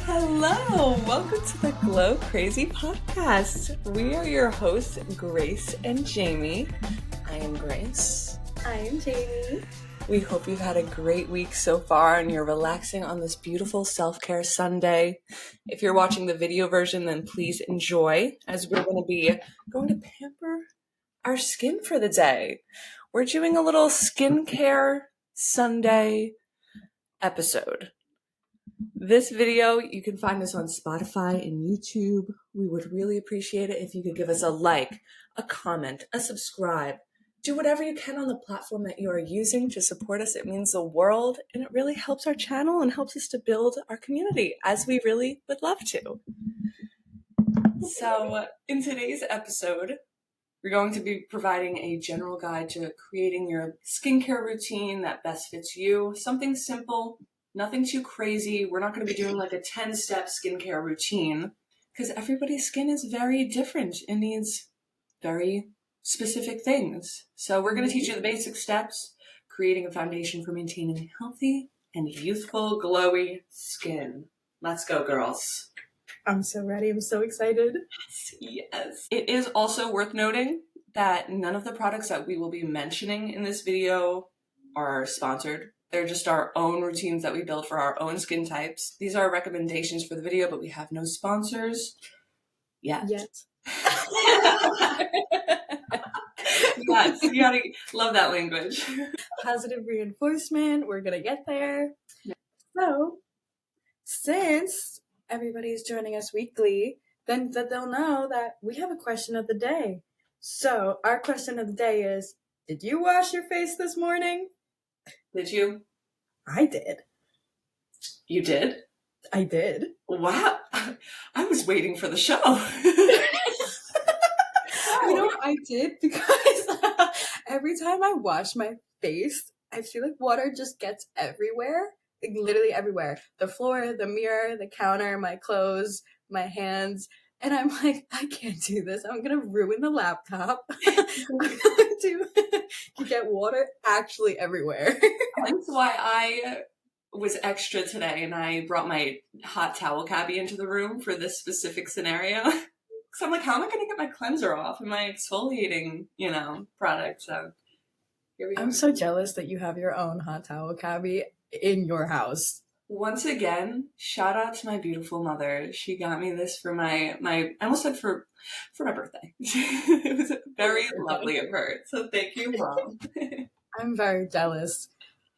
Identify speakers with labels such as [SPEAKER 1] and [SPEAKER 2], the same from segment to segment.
[SPEAKER 1] Hello, welcome to the Glow Crazy Podcast. We are your hosts, Grace and Jamie. I am Grace.
[SPEAKER 2] I am Jamie.
[SPEAKER 1] We hope you've had a great week so far and you're relaxing on this beautiful Selfcare Sunday. If you're watching the video version, then please enjoy, as we're going to pamper our skin for the day. We're doing a little skincare Sunday episode. This video, you can find this on Spotify and YouTube. We would really appreciate it if you could give us a like, a comment, a subscribe. Do whatever you can on the platform that you are using to support us. It means the world, and it really helps our channel and helps us to build our community, as we really would love to. So, in today's episode, we're going to be providing a general guide to creating your skincare routine that best fits you. Something simple. Nothing too crazy. We're not going to be doing like a 10-step skincare routine because everybody's skin is very different and needs very specific things. So we're going to teach you the basic steps, creating a foundation for maintaining a healthy and youthful, glowy skin. Let's go, girls.
[SPEAKER 2] I'm so ready. I'm so excited.
[SPEAKER 1] Yes. It is also worth noting that none of the products that we will be mentioning in this video are sponsored. They're just our own routines that we build for our own skin types. These are recommendations for the video, but we have no sponsors yet.
[SPEAKER 2] Yes,
[SPEAKER 1] you gotta love that language.
[SPEAKER 2] Positive reinforcement. We're going to get there. Yeah. So, since everybody's joining us weekly, then they'll know that we have a question of the day. So, our question of the day is, did you wash your face this morning?
[SPEAKER 1] Did you?
[SPEAKER 2] I did.
[SPEAKER 1] You did?
[SPEAKER 2] I did.
[SPEAKER 1] Wow. I was waiting for the show.
[SPEAKER 2] You know what I did? Because every time I wash my face, I feel like water just gets everywhere. Like literally everywhere. The floor, the mirror, the counter, my clothes, my hands. And I'm like, I can't do this. I'm going to ruin the laptop. I'm going to get water actually everywhere.
[SPEAKER 1] That's why I was extra today and I brought my hot towel cabbie into the room for this specific scenario. Because I'm like, how am I going to get my cleanser off and my exfoliating, product? So here we go.
[SPEAKER 2] I'm so jealous that you have your own hot towel cabbie in your house.
[SPEAKER 1] Once again, shout out to my beautiful mother. She got me this for my I almost said for my birthday. It was very lovely of her. So thank you, Mom.
[SPEAKER 2] I'm very jealous.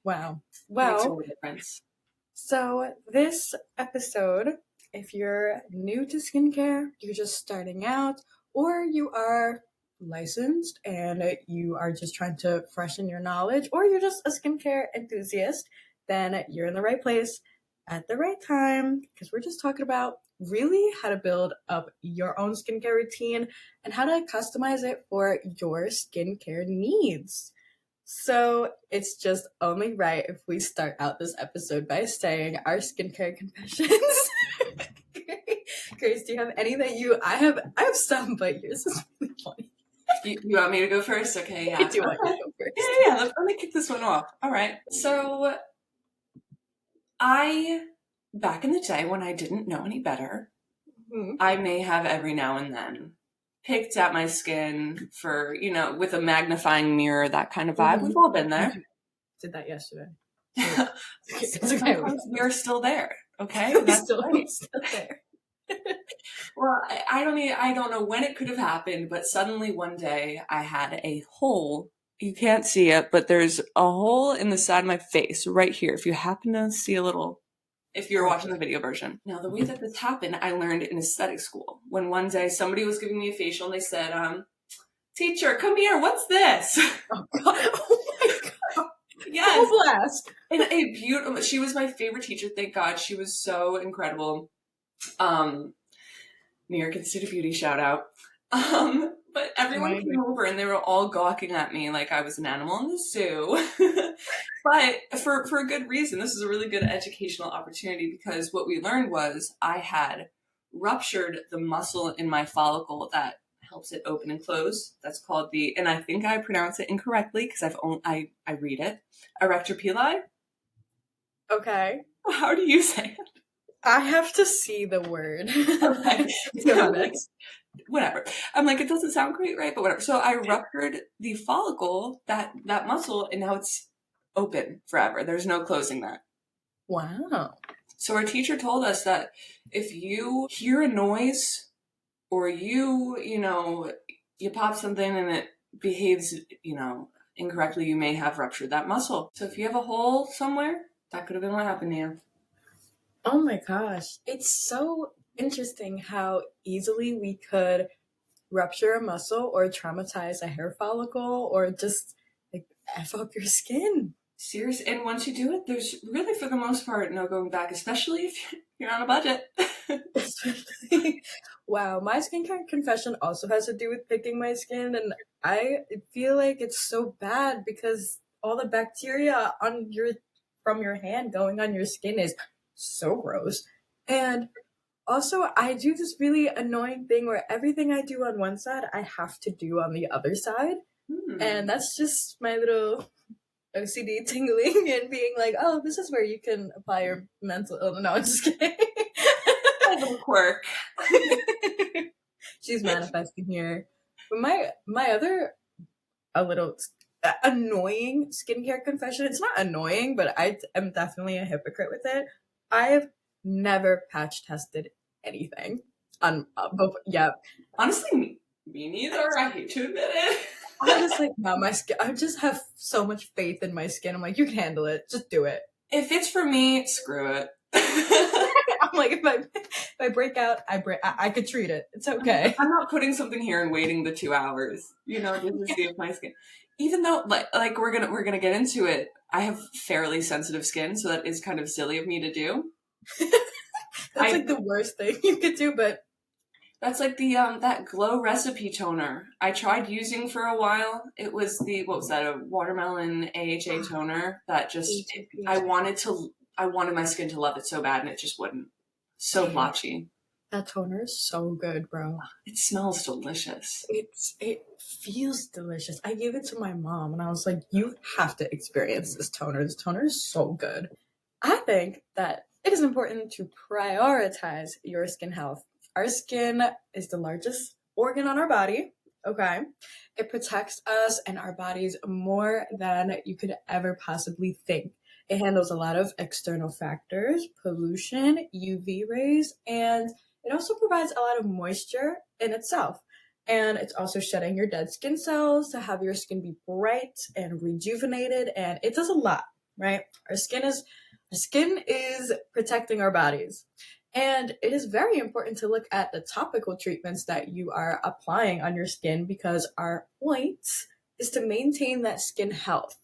[SPEAKER 2] Wow.
[SPEAKER 1] Makes all the difference.
[SPEAKER 2] So this episode, if you're new to skincare, you're just starting out, or you are licensed and you are just trying to freshen your knowledge, or you're just a skincare enthusiast, then you're in the right place at the right time, because we're just talking about really how to build up your own skincare routine and how to customize it for your skincare needs. So it's just only right if we start out this episode by saying our skincare confessions. Grace, do you have any that I have some, but yours is really funny.
[SPEAKER 1] You want me to go first? Okay, yeah.
[SPEAKER 2] I do want you to go first.
[SPEAKER 1] Yeah, let me kick this one off. All right. So back in the day when I didn't know any better, I may have every now and then picked at my skin for, with a magnifying mirror, that kind of vibe. We've all been there.
[SPEAKER 2] Did that yesterday.
[SPEAKER 1] It's okay. We're still there. Okay.
[SPEAKER 2] That's still there.
[SPEAKER 1] Well, I don't know when it could have happened, but suddenly one day I had a hole. You can't see it, but there's a hole in the side of my face right here. If you happen to see if you're watching the video version. Now, the way that this happened, I learned in aesthetic school. When one day somebody was giving me a facial and they said, teacher, come here, what's this?
[SPEAKER 2] Oh, God. Oh my God.
[SPEAKER 1] Yes.
[SPEAKER 2] Full blast.
[SPEAKER 1] And a beautiful, she was my favorite teacher, thank God. She was so incredible. New York Institute of Beauty, shout out. But everyone came over and they were all gawking at me like I was an animal in the zoo. But for a good reason. This is a really good educational opportunity because what we learned was I had ruptured the muscle in my follicle that helps it open and close. That's called and I think I pronounce it incorrectly because I read it, erector pili.
[SPEAKER 2] Okay.
[SPEAKER 1] How do you say it?
[SPEAKER 2] I have to see the word.
[SPEAKER 1] Okay.
[SPEAKER 2] To
[SPEAKER 1] It's
[SPEAKER 2] be
[SPEAKER 1] kind of like,
[SPEAKER 2] honest.
[SPEAKER 1] whatever. I'm like, it doesn't sound great, right? But whatever. So I ruptured the follicle, that muscle, and now it's open forever. There's no closing that.
[SPEAKER 2] Wow.
[SPEAKER 1] So our teacher told us that if you hear a noise or you pop something and it behaves, incorrectly, you may have ruptured that muscle. So if you have a hole somewhere, that could have been what happened to you.
[SPEAKER 2] Oh my gosh. It's so interesting how easily we could rupture a muscle or traumatize a hair follicle or just like F up your skin.
[SPEAKER 1] Serious. And once you do it, there's really, for the most part, no going back, especially if you're on a budget.
[SPEAKER 2] Especially, wow, my skincare confession also has to do with picking my skin, and I feel like it's so bad because all the bacteria on your from your hand going on your skin is so gross. And also, I do this really annoying thing where everything I do on one side, I have to do on the other side. And that's just my little OCD tingling and being like, oh, this is where you can apply your mental illness. No, I'm just kidding.
[SPEAKER 1] A little quirk.
[SPEAKER 2] She's manifesting here. But my other a little annoying skincare confession. It's not annoying, but I am definitely a hypocrite with it. I've never patch tested anything. Yeah.
[SPEAKER 1] Honestly, me neither. I hate to admit it.
[SPEAKER 2] I was like, no, my skin. I just have so much faith in my skin. I'm like, you can handle it. Just do it.
[SPEAKER 1] If it's for me, screw it.
[SPEAKER 2] I'm like, if I break out, I could treat it. It's okay.
[SPEAKER 1] I'm not putting something here and waiting the 2 hours, just to see if my skin. Even though, like we're gonna get into it. I have fairly sensitive skin, so that is kind of silly of me to do.
[SPEAKER 2] That's like the worst thing you could do, but
[SPEAKER 1] that's like the that Glow recipe toner I tried using for a while. It was what was that, a watermelon AHA toner that just I wanted my skin to love it so bad and it just wouldn't. So blotchy.
[SPEAKER 2] That toner is so good, bro.
[SPEAKER 1] It smells delicious.
[SPEAKER 2] It feels delicious. I gave it to my mom and I was like, you have to experience this toner. This toner is so good. I think that it is important to prioritize your skin health. Our skin is the largest organ on our body, okay? It protects us and our bodies more than you could ever possibly think. It handles a lot of external factors, pollution, UV rays, and it also provides a lot of moisture in itself. And it's also shedding your dead skin cells to have your skin be bright and rejuvenated, and it does a lot, right? Our skin is protecting our bodies. And it is very important to look at the topical treatments that you are applying on your skin because our point is to maintain that skin health.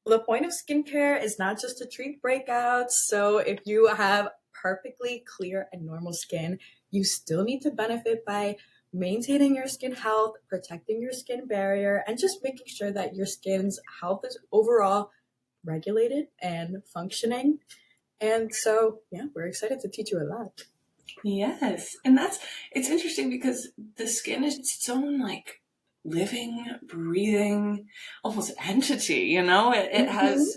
[SPEAKER 2] The point of skincare is not just to treat breakouts. So if you have perfectly clear and normal skin, you still need to benefit by maintaining your skin health, protecting your skin barrier, and just making sure that your skin's health is overall regulated and functioning. And so, yeah, we're excited to teach you a lot.
[SPEAKER 1] Yes. And it's interesting because the skin is its own, like, living, breathing, almost entity, It has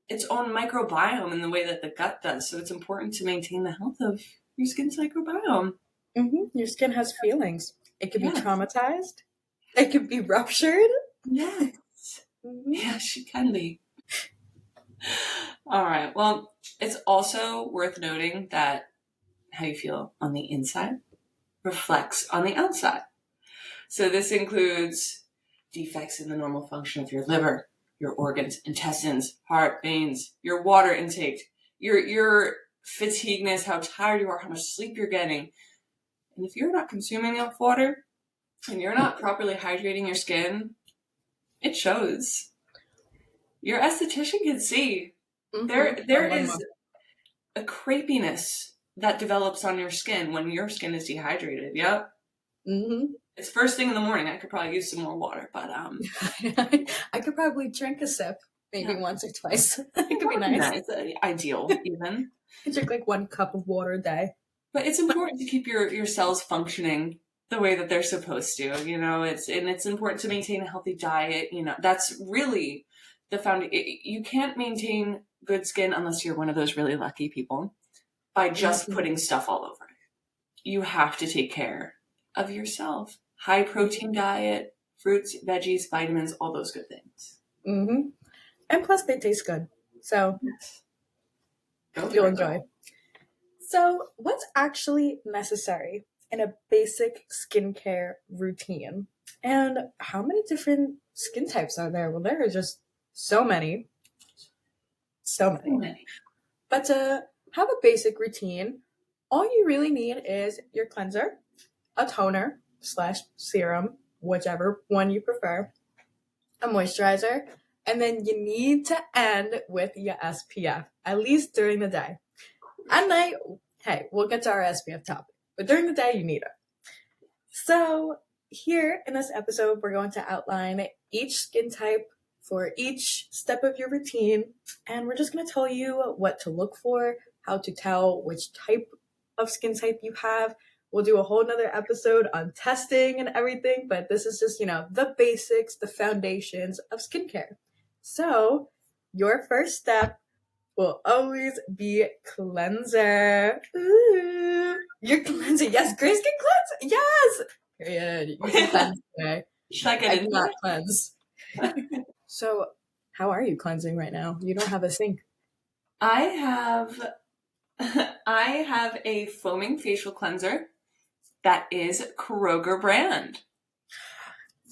[SPEAKER 1] its own microbiome in the way that the gut does. So it's important to maintain the health of your skin's microbiome.
[SPEAKER 2] Your skin has feelings. It could be traumatized. It could be ruptured.
[SPEAKER 1] Yes. Yes, it can be. All right. Well, it's also worth noting that how you feel on the inside reflects on the outside. So this includes defects in the normal function of your liver, your organs, intestines, heart, veins, your water intake, your fatigueness, how tired you are, how much sleep you're getting. And if you're not consuming enough water and you're not properly hydrating your skin, it shows. Your esthetician can see. There is a crepiness that develops on your skin when your skin is dehydrated. Yep. It's first thing in the morning. I could probably use some more water, but
[SPEAKER 2] I could probably drink a sip, maybe once or twice. It could be nice.
[SPEAKER 1] Ideal, even.
[SPEAKER 2] I drink like 1 cup of water a day.
[SPEAKER 1] But it's important to keep your cells functioning the way that they're supposed to. It's important to maintain a healthy diet. That's really the foundation. You can't maintain good skin unless you're one of those really lucky people. by just putting stuff all over it. You have to take care of yourself. High protein diet, fruits, veggies, vitamins, all those good things.
[SPEAKER 2] Mm-hmm. And plus, they taste good. So
[SPEAKER 1] Yes.
[SPEAKER 2] you'll enjoy. So, what's actually necessary in a basic skincare routine? And how many different skin types are there? Well, there are just so many. So many. But to have a basic routine, all you really need is your cleanser, a toner / serum, whichever one you prefer, a moisturizer, and then you need to end with your SPF, at least during the day. At night, hey, we'll get to our SPF topic, but during the day, you need it. So here in this episode, we're going to outline each skin type for each step of your routine, and we're just going to tell you what to look for, how to tell which type of skin type you have. We'll do a whole nother episode on testing and everything, but this is just, the basics, the foundations of skincare. So your first step will always be cleanser. Ooh, your cleanser. Yes, Grace can cleanse. Yes. Period. You can cleanse today.
[SPEAKER 1] Should I get into it?
[SPEAKER 2] Cleanse. So, how are you cleansing right now? You don't have a sink.
[SPEAKER 1] I have a foaming facial cleanser that is Kroger brand.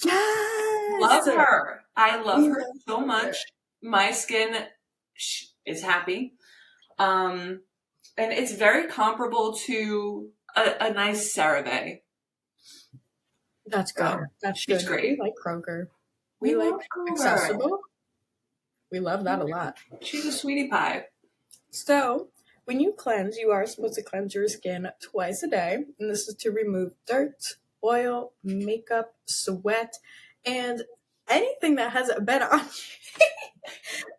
[SPEAKER 2] Yes.
[SPEAKER 1] Love her. I love her so much. My skin is happy. And it's very comparable to a nice CeraVe.
[SPEAKER 2] That's good. That's
[SPEAKER 1] She's
[SPEAKER 2] good.
[SPEAKER 1] great.
[SPEAKER 2] We like Kroger. We like Kroger. Accessible. We love that a lot.
[SPEAKER 1] She's a sweetie pie.
[SPEAKER 2] So, when you cleanse, you are supposed to cleanse your skin twice a day. And this is to remove dirt, oil, makeup, sweat, and anything that has been on you.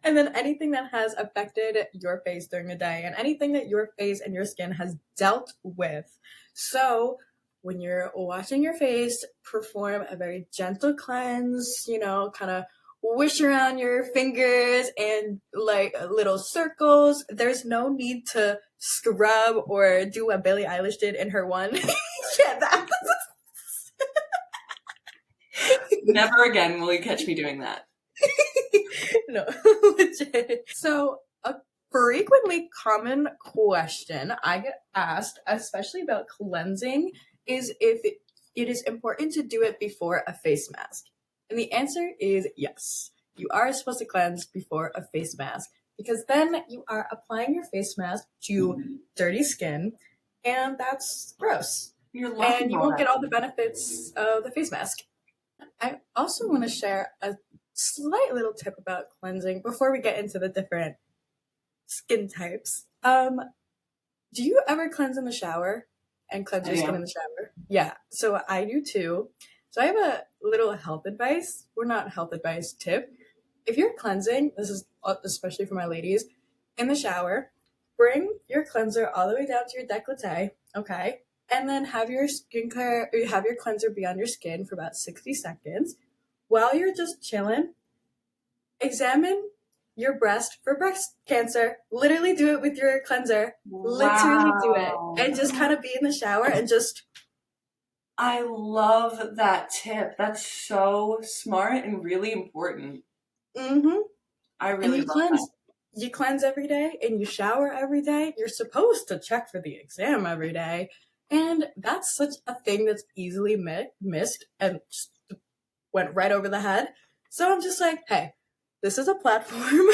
[SPEAKER 2] And then anything that has affected your face during the day and anything that your face and your skin has dealt with. So when you're washing your face, perform a very gentle cleanse, kind of wish around your fingers and like little circles. There's no need to scrub or do what Billie Eilish did in her one. Yeah, that.
[SPEAKER 1] Never again will you catch me doing that.
[SPEAKER 2] No, legit. So a frequently common question I get asked, especially about cleansing, is if it is important to do it before a face mask. And the answer is yes. You are supposed to cleanse before a face mask because then you are applying your face mask to dirty skin, and that's gross. And you won't get all the benefits of the face mask. I also want to share a slight little tip about cleansing before we get into the different skin types. Do you ever cleanse in the shower and cleanse your skin in the shower? Yeah, so I do too. So I have a little health advice, or not health advice, tip. If you're cleansing, this is especially for my ladies, in the shower, bring your cleanser all the way down to your décolleté, okay? And then have your cleanser be on your skin for about 60 seconds. While you're just chilling, examine your breast for breast cancer. Literally do it with your cleanser. Wow. Literally do it. And just kind of be in the shower and just...
[SPEAKER 1] I love that tip. That's so smart and really important.
[SPEAKER 2] Mm-hmm.
[SPEAKER 1] I really love that.
[SPEAKER 2] You cleanse every day and you shower every day. You're supposed to check for the exam every day. And that's such a thing that's easily missed and just went right over the head. So I'm just like, hey, this is a platform.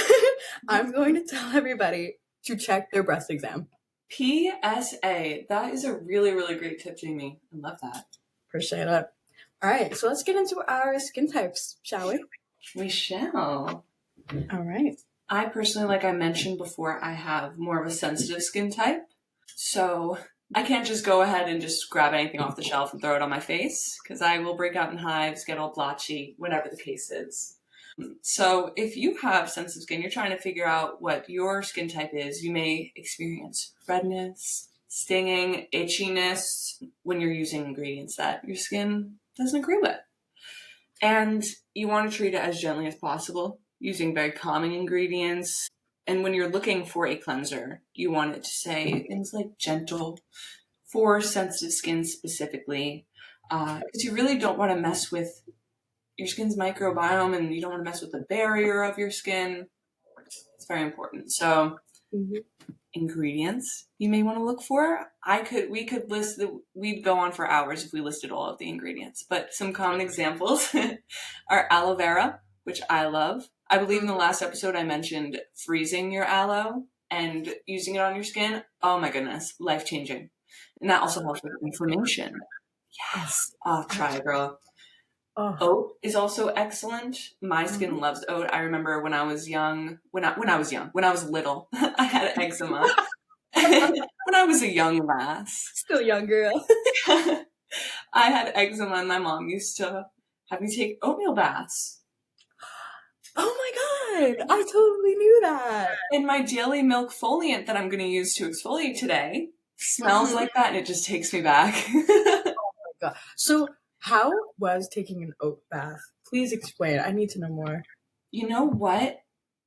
[SPEAKER 2] I'm going to tell everybody to check their breast exam.
[SPEAKER 1] PSA. That is a really, really great tip, Jamie. I love that.
[SPEAKER 2] Appreciate it. All right, so let's get into our skin types, shall we?
[SPEAKER 1] We shall.
[SPEAKER 2] All right.
[SPEAKER 1] I personally, like I mentioned before, I have more of a sensitive skin type. So I can't just go ahead and just grab anything off the shelf and throw it on my face because I will break out in hives, get all blotchy, whatever the case is. So if you have sensitive skin, you're trying to figure out what your skin type is, you may experience redness, stinging, itchiness when you're using ingredients that your skin doesn't agree with. And you want to treat it as gently as possible using very calming ingredients. And when you're looking for a cleanser, you want it to say things like gentle for sensitive skin specifically, because you really don't want to mess with your skin's microbiome, and you don't want to mess with the barrier of your skin. It's very important. So ingredients you may want to look for. We'd go on for hours if we listed all of the ingredients, but some common examples are aloe vera, which I love. I believe in the last episode I mentioned freezing your aloe and using it on your skin. Oh my goodness, life-changing. And that also helps with inflammation. Yes. Oh, try it, girl. Oat is also excellent. My skin loves oat. I remember when I was little, I had eczema. When I was a young lass.
[SPEAKER 2] Still young girl.
[SPEAKER 1] I had eczema, and my mom used to have me take oatmeal baths.
[SPEAKER 2] Oh my god, I totally knew that.
[SPEAKER 1] And my daily milk foliant that I'm going to use to exfoliate today smells like that, and it just takes me back.
[SPEAKER 2] Oh my god. So how was taking an oat bath? Please explain. I need to know more.
[SPEAKER 1] You know what?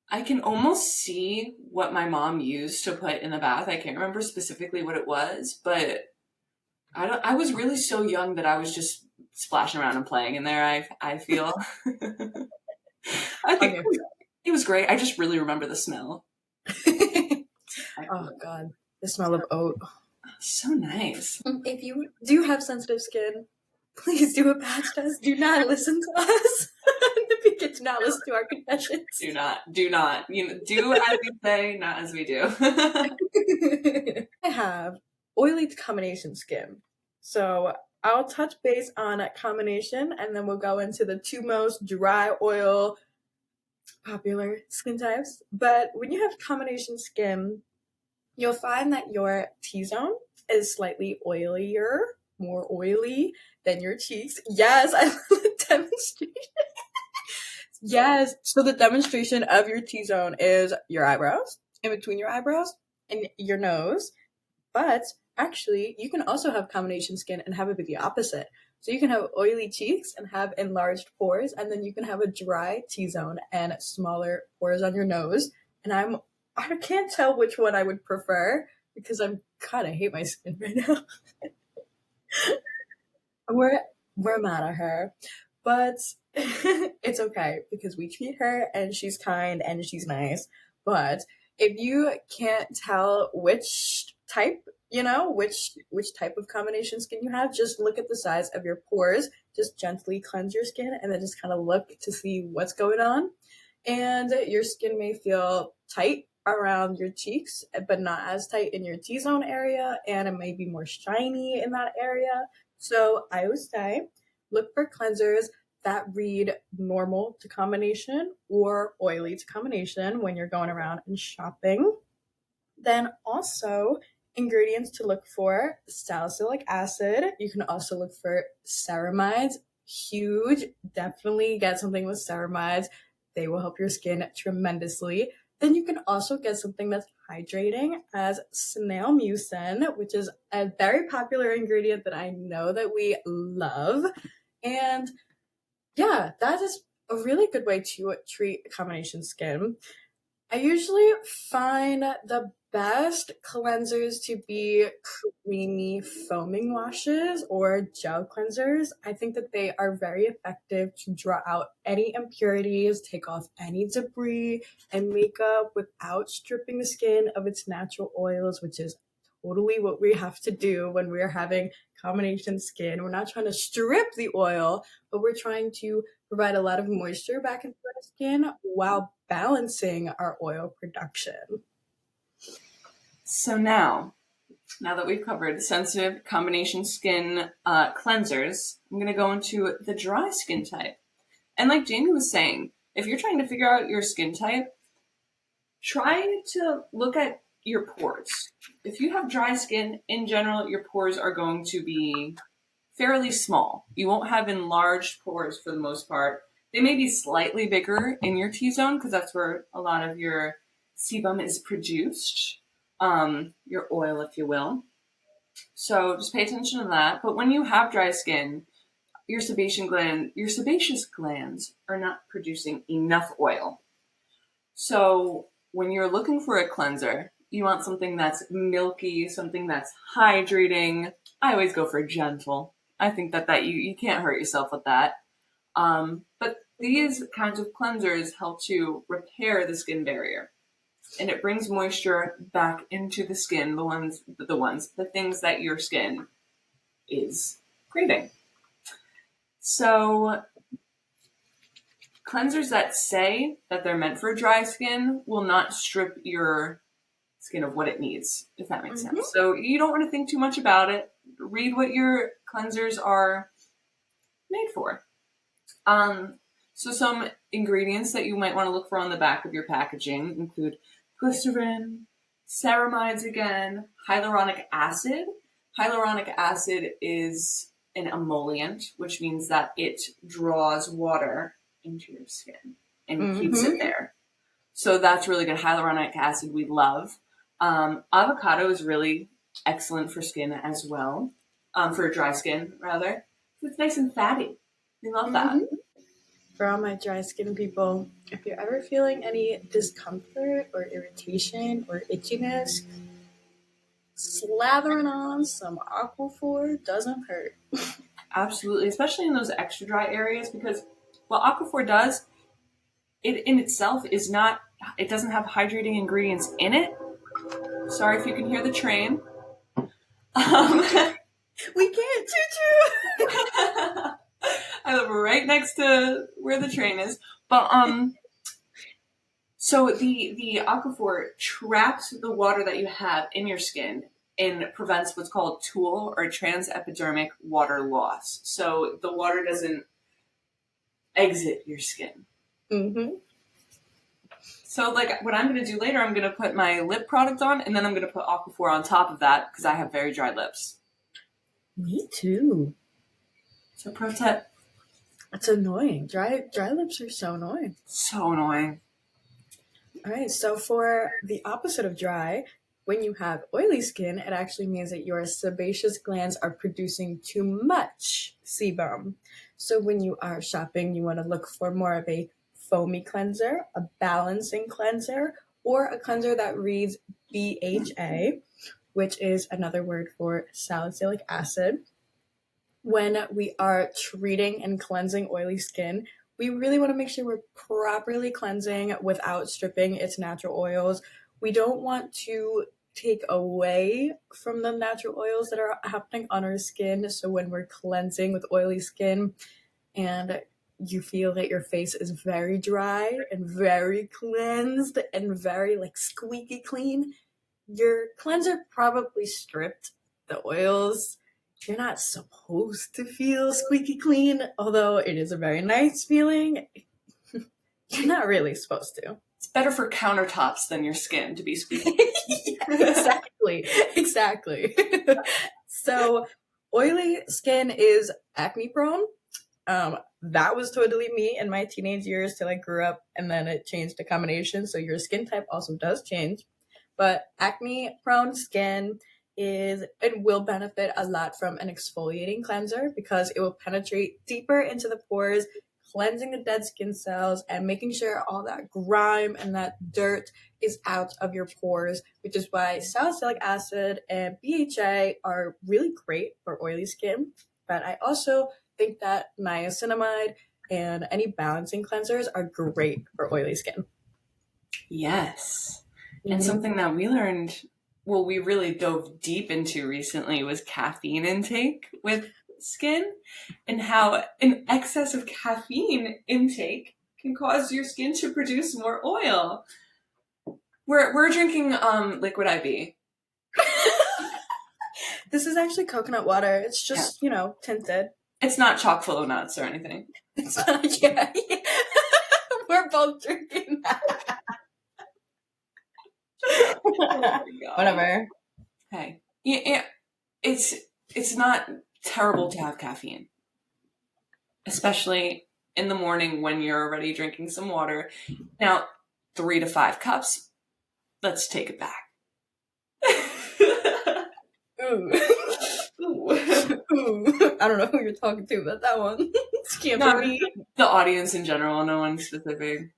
[SPEAKER 1] I can almost see what my mom used to put in the bath. I can't remember specifically what it was, but I was really so young that I was just splashing around and playing in there, I feel. I think it was great. I just really remember the smell.
[SPEAKER 2] Oh god, the smell of oat.
[SPEAKER 1] So nice.
[SPEAKER 2] If you do have sensitive skin, please do a patch test. Do not listen to us. Do not listen to our confessions.
[SPEAKER 1] Do not. Do as we say, not as we do.
[SPEAKER 2] I have oily to combination skin. So I'll touch base on combination, and then we'll go into the two most dry oil popular skin types. But when you have combination skin, you'll find that your T-zone is slightly oilier, more oily than your cheeks. Yes, I love the demonstration. Yes, so the demonstration of your T-zone is your eyebrows, in between your eyebrows, and your nose. But actually, you can also have combination skin and have it be the opposite. So you can have oily cheeks and have enlarged pores, and then you can have a dry T-zone and smaller pores on your nose. And I can't tell which one I would prefer because I'm kind of hate my skin right now. We're mad at her, but it's okay because we treat her and she's kind and she's nice. But if you can't tell which type, which type of combination skin you have, just look at the size of your pores. Just gently cleanse your skin and then just kind of look to see what's going on. And your skin may feel tight around your cheeks, but not as tight in your T-zone area, and it may be more shiny in that area. So I would say look for cleansers that read normal to combination or oily to combination when you're going around and shopping. Then also ingredients to look for: salicylic acid. You can also look for ceramides. Huge. Definitely get something with ceramides. They will help your skin tremendously. Then you can also get something that's hydrating as snail mucin, which is a very popular ingredient that I know that we love. And yeah, that is a really good way to treat combination skin. I usually find the best cleansers to be creamy foaming washes or gel cleansers. I think that they are very effective to draw out any impurities, take off any debris and makeup without stripping the skin of its natural oils, which is totally what we have to do when we're having combination skin. We're not trying to strip the oil, but we're trying to provide a lot of moisture back into our skin while balancing our oil production.
[SPEAKER 1] So now that we've covered sensitive combination skin cleansers, I'm going to go into the dry skin type. And like Jamie was saying, if you're trying to figure out your skin type, try to look at your pores. If you have dry skin, in general, your pores are going to be fairly small. You won't have enlarged pores for the most part. They may be slightly bigger in your T-zone because that's where a lot of your sebum is produced, your oil, if you will. So just pay attention to that. But when you have dry skin, your sebaceous glands are not producing enough oil. So when you're looking for a cleanser, you want something that's milky, something that's hydrating. I always go for gentle. I think that you can't hurt yourself with that. But these kinds of cleansers help to repair the skin barrier, and it brings moisture back into the skin, the things that your skin is craving. So cleansers that say that they're meant for dry skin will not strip your skin of what it needs, if that makes sense. So you don't want to think too much about it. Read what your cleansers are made for. So some ingredients that you might want to look for on the back of your packaging include glycerin, ceramides again, hyaluronic acid. Hyaluronic acid is an emollient, which means that it draws water into your skin and keeps it there. So that's really good. Hyaluronic acid we love. Avocado is really excellent for skin as well, for dry skin rather. It's nice and fatty. We love that.
[SPEAKER 2] For all my dry skin people, if you're ever feeling any discomfort or irritation or itchiness, slathering on some Aquaphor doesn't hurt.
[SPEAKER 1] Absolutely, especially in those extra dry areas, because what Aquaphor does, it in itself is not, it doesn't have hydrating ingredients in it. Sorry if you can hear the train.
[SPEAKER 2] We can't choo-choo!
[SPEAKER 1] I live right next to where the train is. But so the Aquaphor traps the water that you have in your skin and prevents what's called TOOL or transepidermic water loss. So the water doesn't exit your skin. So like what I'm going to do later, I'm going to put my lip product on, and then I'm going to put Aquaphor on top of that because I have very dry lips.
[SPEAKER 2] Me too.
[SPEAKER 1] So pro tip.
[SPEAKER 2] It's annoying. Dry lips are so annoying.
[SPEAKER 1] So annoying.
[SPEAKER 2] All right, so for the opposite of dry, when you have oily skin, it actually means that your sebaceous glands are producing too much sebum. So when you are shopping, you want to look for more of a foamy cleanser, a balancing cleanser, or a cleanser that reads BHA, which is another word for salicylic acid. When we are treating and cleansing oily skin, we really want to make sure we're properly cleansing without stripping its natural oils. We don't want to take away from the natural oils that are happening on our skin. So when we're cleansing with oily skin and you feel that your face is very dry and very cleansed and very like squeaky clean, your cleanser probably stripped the oils. You're not supposed to feel squeaky clean, although it is a very nice feeling. You're not really supposed to.
[SPEAKER 1] It's better for countertops than your skin to be squeaky.
[SPEAKER 2] Yeah, exactly. So oily skin is acne prone. That was totally me in my teenage years till I grew up, and then it changed to combination. So your skin type also does change. But acne prone skin it will benefit a lot from an exfoliating cleanser because it will penetrate deeper into the pores, cleansing the dead skin cells and making sure all that grime and that dirt is out of your pores, which is why salicylic acid and BHA are really great for oily skin. But I also think that niacinamide and any balancing cleansers are great for oily skin.
[SPEAKER 1] Yes. And something that we learned, well, we really dove deep into recently was caffeine intake with skin, and how an excess of caffeine intake can cause your skin to produce more oil. We're drinking liquid IV.
[SPEAKER 2] This is actually coconut water. It's just, tinted.
[SPEAKER 1] It's not chock full of nuts or anything.
[SPEAKER 2] It's not, yeah. We're both drinking that.
[SPEAKER 1] Oh
[SPEAKER 2] whatever.
[SPEAKER 1] Hey, yeah, it's not terrible to have caffeine, especially in the morning when you're already drinking some water. Now, 3 to 5 cups. Let's take it back.
[SPEAKER 2] Ooh. Ooh. I don't know who you're talking to, but that one can't be me.
[SPEAKER 1] The audience in general, no one specific.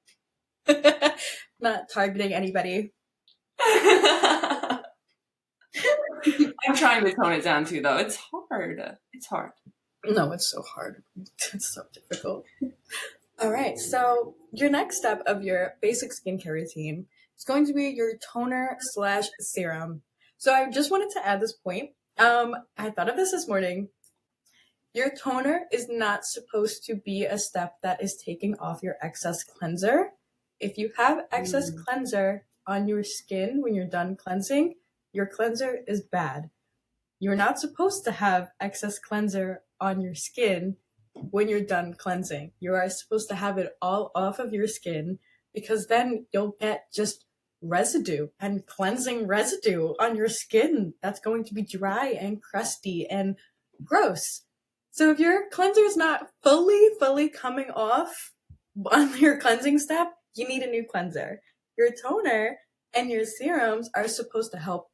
[SPEAKER 2] not targeting anybody.
[SPEAKER 1] I'm trying to tone it down too, though. It's hard. It's hard.
[SPEAKER 2] No, it's so hard. It's so difficult. All right, so your next step of your basic skincare routine is going to be your toner / serum. So I just wanted to add this point. I thought of this morning. Your toner is not supposed to be a step that is taking off your excess cleanser. If you have excess cleanser on your skin when you're done cleansing, your cleanser is bad. You're not supposed to have excess cleanser on your skin when you're done cleansing. You are supposed to have it all off of your skin, because then you'll get just residue and cleansing residue on your skin that's going to be dry and crusty and gross. So if your cleanser is not fully coming off on your cleansing step, you need a new cleanser. Your toner and your serums are supposed to help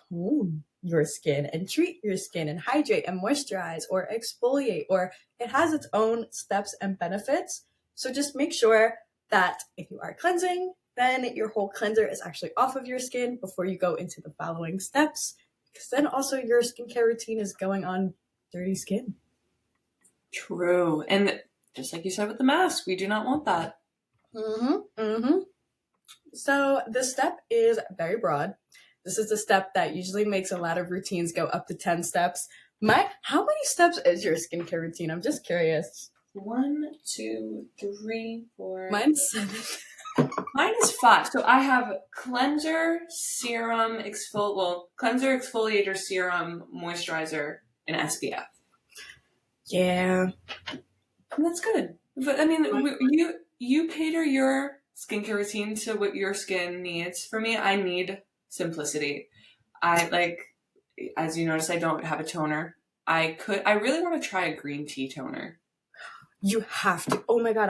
[SPEAKER 2] tone your skin and treat your skin and hydrate and moisturize or exfoliate, or it has its own steps and benefits. So just make sure that if you are cleansing, then your whole cleanser is actually off of your skin before you go into the following steps, because then also your skincare routine is going on dirty skin.
[SPEAKER 1] True. And just like you said with the mask, we do not want that.
[SPEAKER 2] So this step is very broad. This is the step that usually makes a lot of routines go up to 10 steps. How many steps is your skincare routine? I'm just curious.
[SPEAKER 1] 1, 2, 3, 4.
[SPEAKER 2] Mine's 7.
[SPEAKER 1] Mine is 5. So I have cleanser, serum, cleanser, exfoliator, serum, moisturizer, and SPF.
[SPEAKER 2] Yeah.
[SPEAKER 1] And that's good. But I mean, you cater your skincare routine to what your skin needs. For me, I need simplicity. As you notice, I don't have a toner. I really want to try a green tea toner.
[SPEAKER 2] You have to. Oh my God,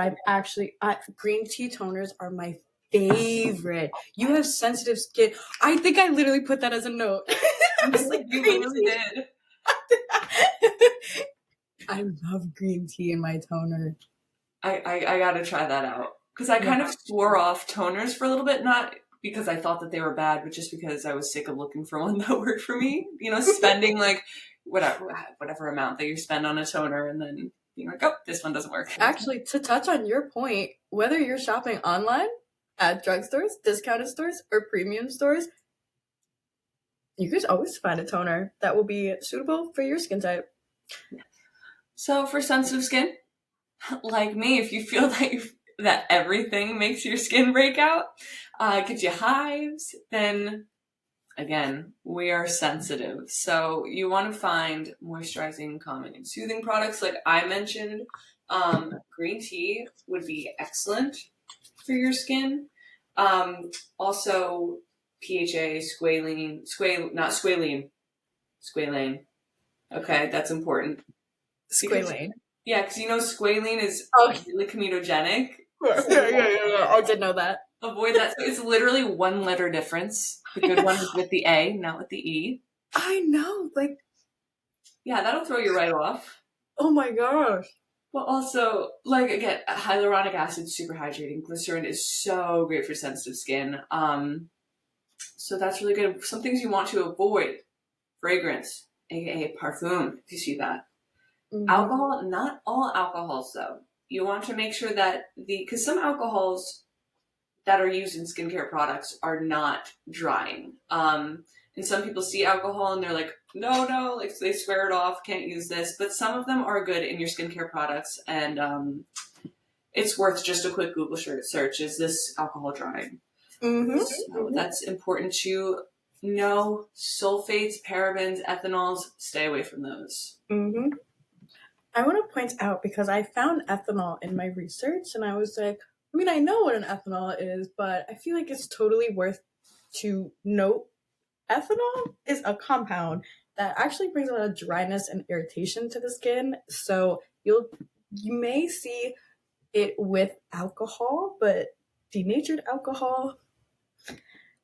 [SPEAKER 2] green tea toners are my favorite. You have sensitive skin. I think I literally put that as a note. I was like,
[SPEAKER 1] you literally did.
[SPEAKER 2] I love green tea in my toner.
[SPEAKER 1] I gotta try that out. Because I kind of swore off toners for a little bit, not because I thought that they were bad, but just because I was sick of looking for one that worked for me. Spending like whatever amount that you spend on a toner and then being like, oh, this one doesn't work.
[SPEAKER 2] Actually, to touch on your point, whether you're shopping online, at drugstores, discounted stores, or premium stores, you can always find a toner that will be suitable for your skin type.
[SPEAKER 1] So for sensitive skin, like me, if you feel that everything makes your skin break out, gives you hives, then again, we are sensitive. So you want to find moisturizing, calming, and soothing products like I mentioned. Green tea would be excellent for your skin. Also PHA, squalene. Okay, that's important.
[SPEAKER 2] Squalene.
[SPEAKER 1] Yeah, because squalene is really comedogenic.
[SPEAKER 2] Yeah. I did know that.
[SPEAKER 1] Avoid that. So it's literally 1 letter difference. The good one is with the A, not with the E.
[SPEAKER 2] I know.
[SPEAKER 1] Yeah, that'll throw you right off.
[SPEAKER 2] Oh my gosh.
[SPEAKER 1] But also, again, hyaluronic acid is super hydrating. Glycerin is so great for sensitive skin. So that's really good. Some things you want to avoid. Fragrance, aka parfum, if you see that. Mm-hmm. Alcohol, not all alcohols though. You want to make sure that because some alcohols that are used in skincare products are not drying. And some people see alcohol and they're like, no, they swear it off, can't use this. But some of them are good in your skincare products, and it's worth just a quick Google search. Is this alcohol drying? Mm-hmm. So that's important to know. Sulfates, parabens, ethanols, stay away from those.
[SPEAKER 2] Mm-hmm. I want to point out, because I found ethanol in my research, and I was like, I know what an ethanol is, but I feel like it's totally worth to note. Ethanol is a compound that actually brings a lot of dryness and irritation to the skin. So you may see it with alcohol, but denatured alcohol.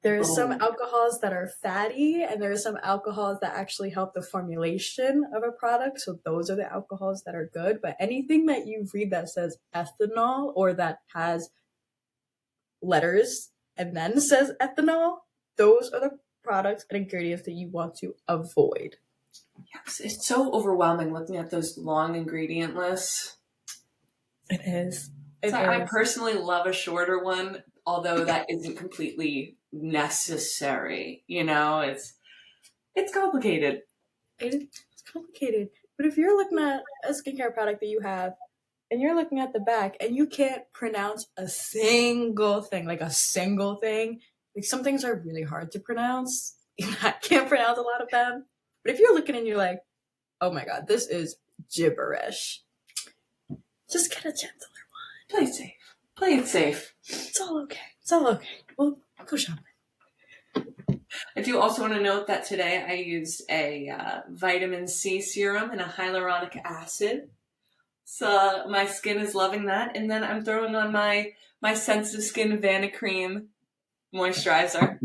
[SPEAKER 2] There are some alcohols that are fatty, and there are some alcohols that actually help the formulation of a product. So those are the alcohols that are good. But anything that you read that says ethanol or that has letters and then says ethanol, those are the products and ingredients that you want to avoid.
[SPEAKER 1] Yes, it's so overwhelming looking at those long ingredient lists.
[SPEAKER 2] It is.
[SPEAKER 1] I personally love a shorter one, although that isn't completely necessary. It's complicated.
[SPEAKER 2] It's complicated. But if you're looking at a skincare product that you have and you're looking at the back and you can't pronounce a single thing, like some things are really hard to pronounce. I can't pronounce a lot of them. But if you're looking and you're like, oh my God, this is gibberish, just get a gentler one.
[SPEAKER 1] Play it safe. Play it safe.
[SPEAKER 2] It's all okay. Well, go shopping.
[SPEAKER 1] I do also want to note that today I used a vitamin C serum and a hyaluronic acid. So my skin is loving that. And then I'm throwing on my sensitive skin Vanicream moisturizer.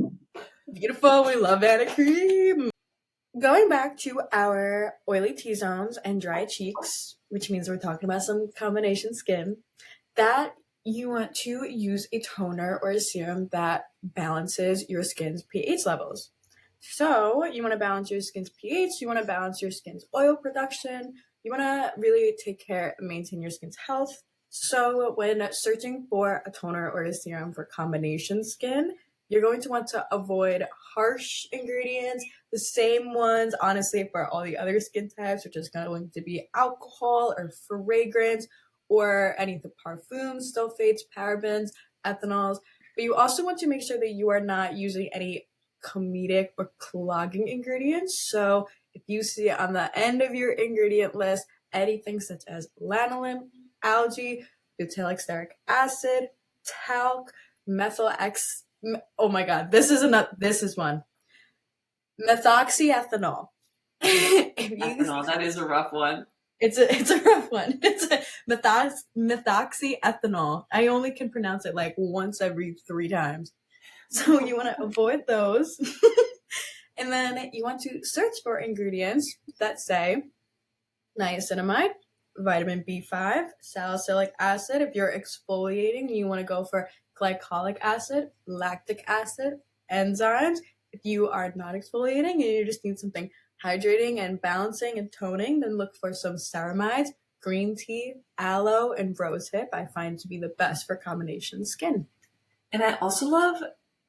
[SPEAKER 2] Beautiful. We love Vanicream. Going back to our oily T-zones and dry cheeks, which means we're talking about some combination skin, that you want to use a toner or a serum that balances your skin's pH levels. So you want to balance your skin's pH, you want to balance your skin's oil production, you want to really take care and maintain your skin's health. So when searching for a toner or a serum for combination skin, you're going to want to avoid harsh ingredients, the same ones, honestly, for all the other skin types, which is going to be alcohol or fragrance or any of the parfums, sulfates, parabens, ethanols. But you also want to make sure that you are not using any comedic or clogging ingredients. So if you see on the end of your ingredient list anything such as lanolin, algae, butyric stearic acid, talc, oh my God, this is one. Methoxyethanol.
[SPEAKER 1] Ethanol, that is a rough one.
[SPEAKER 2] It's a rough one. It's a methoxyethanol. I only can pronounce it like once every 3 times. So you want to avoid those. And then you want to search for ingredients that say niacinamide, vitamin B5, salicylic acid. If you're exfoliating, you want to go for glycolic acid, lactic acid, enzymes. If you are not exfoliating and you just need something hydrating and balancing and toning, then look for some ceramides, green tea, aloe, and rosehip. I find to be the best for combination skin.
[SPEAKER 1] And I also love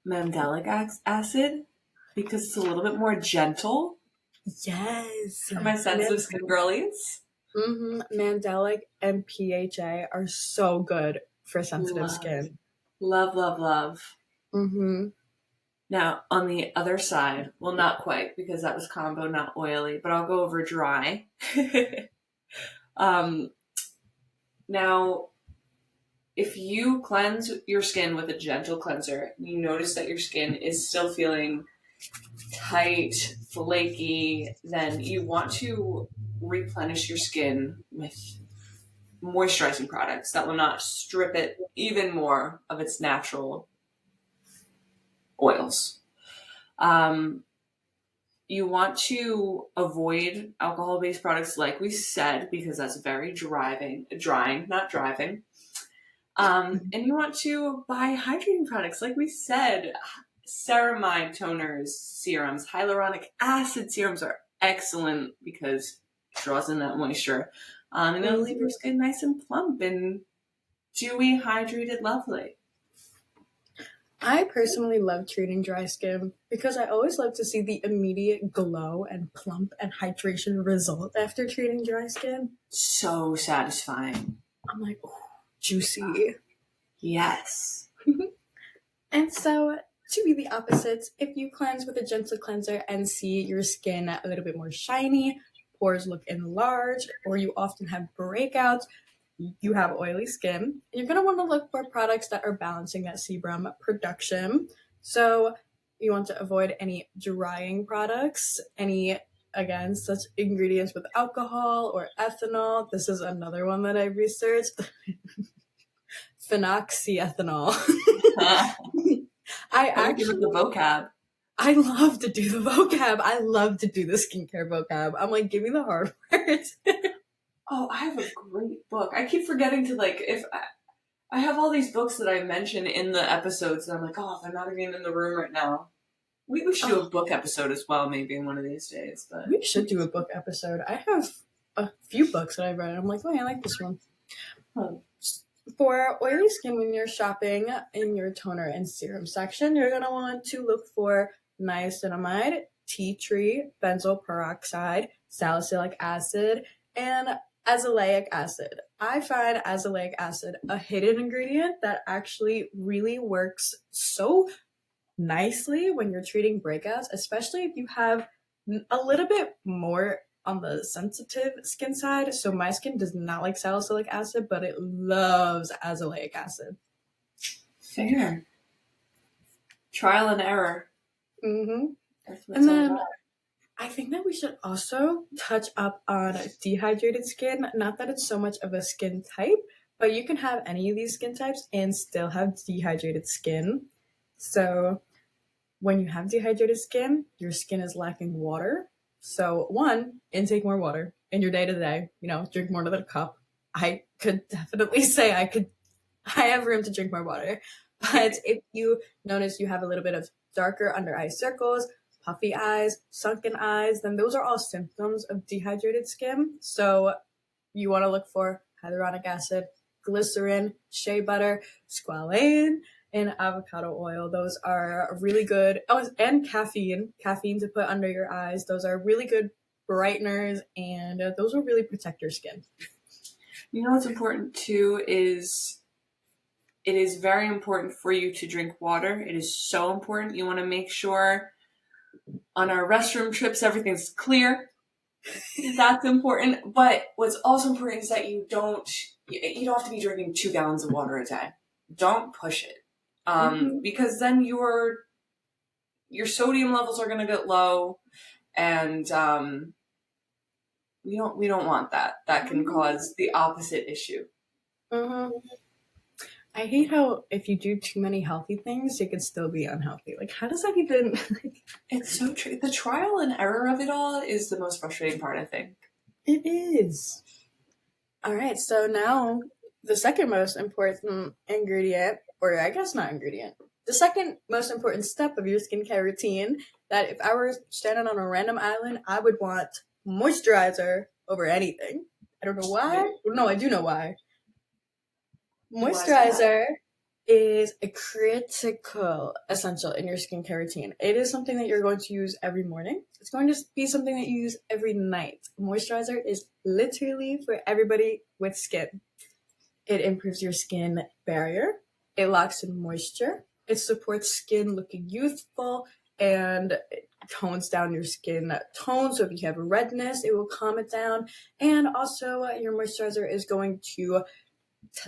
[SPEAKER 1] mandelic acid because it's a little bit more gentle.
[SPEAKER 2] Yes.
[SPEAKER 1] For my sensitive skin girlies.
[SPEAKER 2] Mandelic and PHA are so good for sensitive skin.
[SPEAKER 1] Love, love, love.
[SPEAKER 2] Mm-hmm.
[SPEAKER 1] Now, on the other side, well, not quite, because that was combo, not oily, but I'll go over dry. Now, if you cleanse your skin with a gentle cleanser, you notice that your skin is still feeling tight, flaky, then you want to replenish your skin with moisturizing products that will not strip it even more of its natural oils. You want to avoid alcohol-based products, like we said, because that's very drying, not driving. And you want to buy hydrating products, like we said. Ceramide toners, serums, hyaluronic acid serums are excellent because it draws in that moisture. And it'll leave your skin nice and plump and dewy, hydrated, lovely.
[SPEAKER 2] I personally love treating dry skin because I always love to see the immediate glow and plump and hydration result after treating dry skin.
[SPEAKER 1] So satisfying.
[SPEAKER 2] I'm like, oh, juicy.
[SPEAKER 1] Yes.
[SPEAKER 2] And so, to be the opposites, if you cleanse with a gentle cleanser and see your skin a little bit more shiny, pores look enlarged, or you often have breakouts, you have oily skin, you're going to want to look for products that are balancing that sebum production. So you want to avoid any drying products, again, such ingredients with alcohol or ethanol. This is another one that I researched. Phenoxyethanol.
[SPEAKER 1] Give it the vocab.
[SPEAKER 2] I love to do the vocab. I love to do the skincare vocab. I'm like, give me the hard words.
[SPEAKER 1] Oh, I have a great book. I keep forgetting to I have all these books that I mention in the episodes, and I'm like, oh, they're not even in the room right now. We should do a book episode as well, maybe one of these days. But
[SPEAKER 2] we should do a book episode. I have a few books that I've read. I'm like, oh, I like this one. For oily skin, when you're shopping in your toner and serum section, you're going to want to look for niacinamide, tea tree, benzoyl peroxide, salicylic acid, and azelaic acid. I find azelaic acid a hidden ingredient that actually really works so nicely when you're treating breakouts, especially if you have a little bit more on the sensitive skin side. So my skin does not like salicylic acid, but it loves azelaic acid.
[SPEAKER 1] Fair. Trial and error.
[SPEAKER 2] Mm-hmm. And then I think that we should also touch up on dehydrated skin. Not that it's so much of a skin type, but you can have any of these skin types and still have dehydrated skin. So when you have dehydrated skin, your skin is lacking water. So one, intake more water in your day to day, drink more than a cup. I could definitely say I have room to drink more water. But if you notice you have a little bit of darker under eye circles, puffy eyes, sunken eyes, then those are all symptoms of dehydrated skin. So you want to look for hyaluronic acid, glycerin, shea butter, squalane, and avocado oil. Those are really good. Oh, and caffeine to put under your eyes. Those are really good brighteners, and those will really protect your skin.
[SPEAKER 1] You know what's important too is it is very important for you to drink water. It is so important. You want to make sure on our restroom trips everything's clear. That's important. But what's also important is that you don't have to be drinking 2 gallons of water a day. Don't push it. Because then your sodium levels are going to get low, and we don't want that. That can cause the opposite issue.
[SPEAKER 2] I hate how if you do too many healthy things, you can still be unhealthy. Like, how does that even?
[SPEAKER 1] It's so true. The trial and error of it all is the most frustrating part, I think.
[SPEAKER 2] It is. All right, so now the second most important ingredient, or I guess not ingredient, the second most important step of your skincare routine, that if I were standing on a random island, I would want moisturizer over anything. I don't know why. No, I do know why. Moisturizer is a critical essential in your skincare routine. It is something that you're going to use every morning. It's going to be something that you use every night. Moisturizer is literally for everybody with skin. It improves your skin barrier. It locks in moisture. It supports skin looking youthful, and it tones down your skin tone. So if you have redness, it will calm it down. And also your moisturizer is going to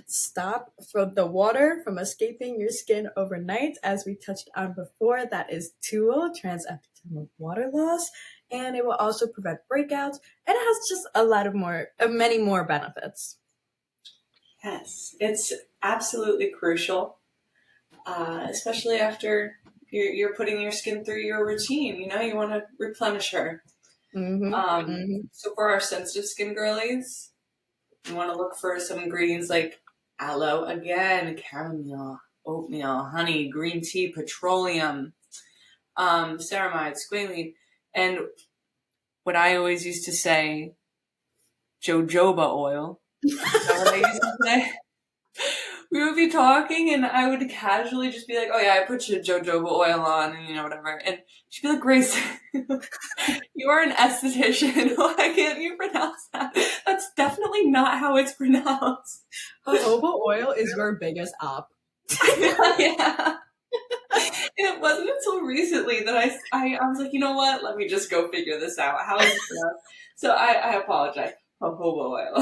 [SPEAKER 2] stop from the water from escaping your skin overnight. As we touched on before, that is TUL, trans-epidermal water loss, and it will also prevent breakouts, and it has just a lot of many more benefits.
[SPEAKER 1] Yes, it's absolutely crucial, especially after you're putting your skin through your routine. You want to replenish her. So for our sensitive skin girlies, you want to look for some ingredients like aloe, again, chamomile, oatmeal, honey, green tea, petroleum, ceramide, squalene, and what I always used to say, jojoba oil. Is that what I used to say? We would be talking, and I would casually just be like, "Oh yeah, I put your jojoba oil on," and whatever. And she'd be like, "Grace, you are an esthetician. Why can't you pronounce that? That's definitely not how it's pronounced."
[SPEAKER 2] Jojoba oil is your biggest op.
[SPEAKER 1] Yeah. It wasn't until recently that I was like, you know what? Let me just go figure this out. How is it pronounced? So I apologize. Jojoba oil.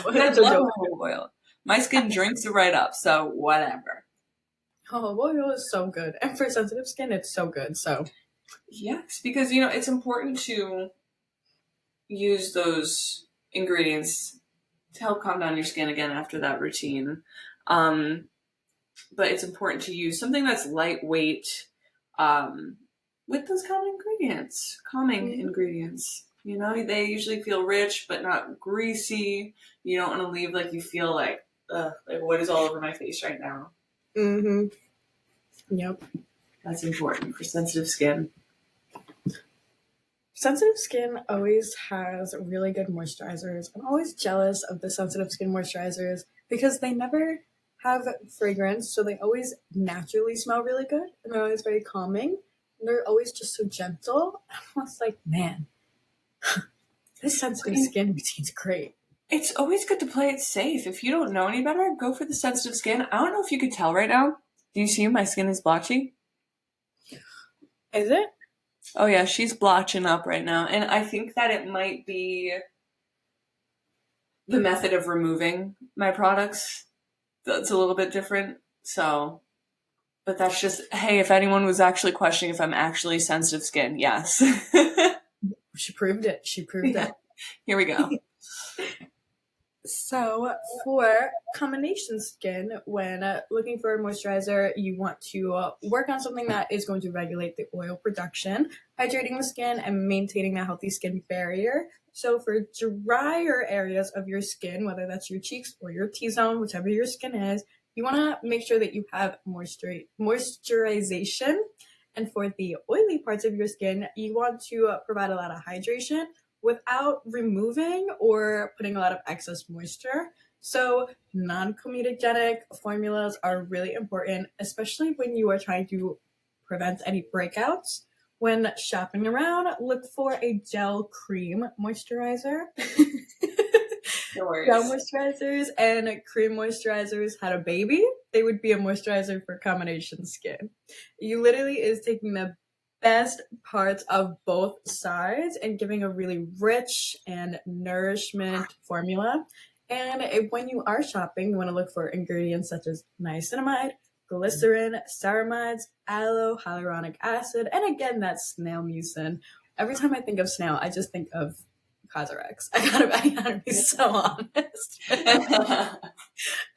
[SPEAKER 1] But I love jojoba oil. My skin drinks it right up, so whatever.
[SPEAKER 2] Jojoba oil is so good. And for sensitive skin, it's so good, so.
[SPEAKER 1] Yes, because, it's important to use those ingredients to help calm down your skin again after that routine. But it's important to use something that's lightweight with those calming ingredients. They usually feel rich but not greasy. You don't want to leave like you feel like like what is all over my face right now.
[SPEAKER 2] Yep.
[SPEAKER 1] That's important for sensitive skin.
[SPEAKER 2] Sensitive skin always has really good moisturizers. I'm always jealous of the sensitive skin moisturizers because they never have fragrance, so they always naturally smell really good, and they're always very calming, and they're always just so gentle. I was like, man, this sensitive skin routine's great.
[SPEAKER 1] It's always good to play it safe. If you don't know any better, go for the sensitive skin. I don't know if you could tell right now. Do you see my skin is blotchy?
[SPEAKER 2] Is it?
[SPEAKER 1] Oh yeah, she's blotching up right now. And I think that it might be the method of removing my products that's a little bit different. So, but that's just, hey, if anyone was actually questioning if I'm actually sensitive skin, yes.
[SPEAKER 2] She proved it. She proved it.
[SPEAKER 1] Here we go.
[SPEAKER 2] So for combination skin, when looking for a moisturizer, you want to work on something that is going to regulate the oil production, hydrating the skin, and maintaining a healthy skin barrier. So for drier areas of your skin, whether that's your cheeks or your T-zone, whichever your skin is, you want to make sure that you have moisturization. And for the oily parts of your skin, you want to provide a lot of hydration without removing or putting a lot of excess moisture. So non-comedogenic formulas are really important, especially when you are trying to prevent any breakouts. When shopping around, look for a gel cream moisturizer.
[SPEAKER 1] No worries.
[SPEAKER 2] Gel moisturizers and cream moisturizers had a baby, they would be a moisturizer for combination skin. You literally is taking the best parts of both sides and giving a really rich and nourishment formula. And when you are shopping, you want to look for ingredients such as niacinamide, glycerin, ceramides, aloe, hyaluronic acid, and again, that snail mucin. Every time I think of snail, I just think of Cosrx. I gotta be so honest.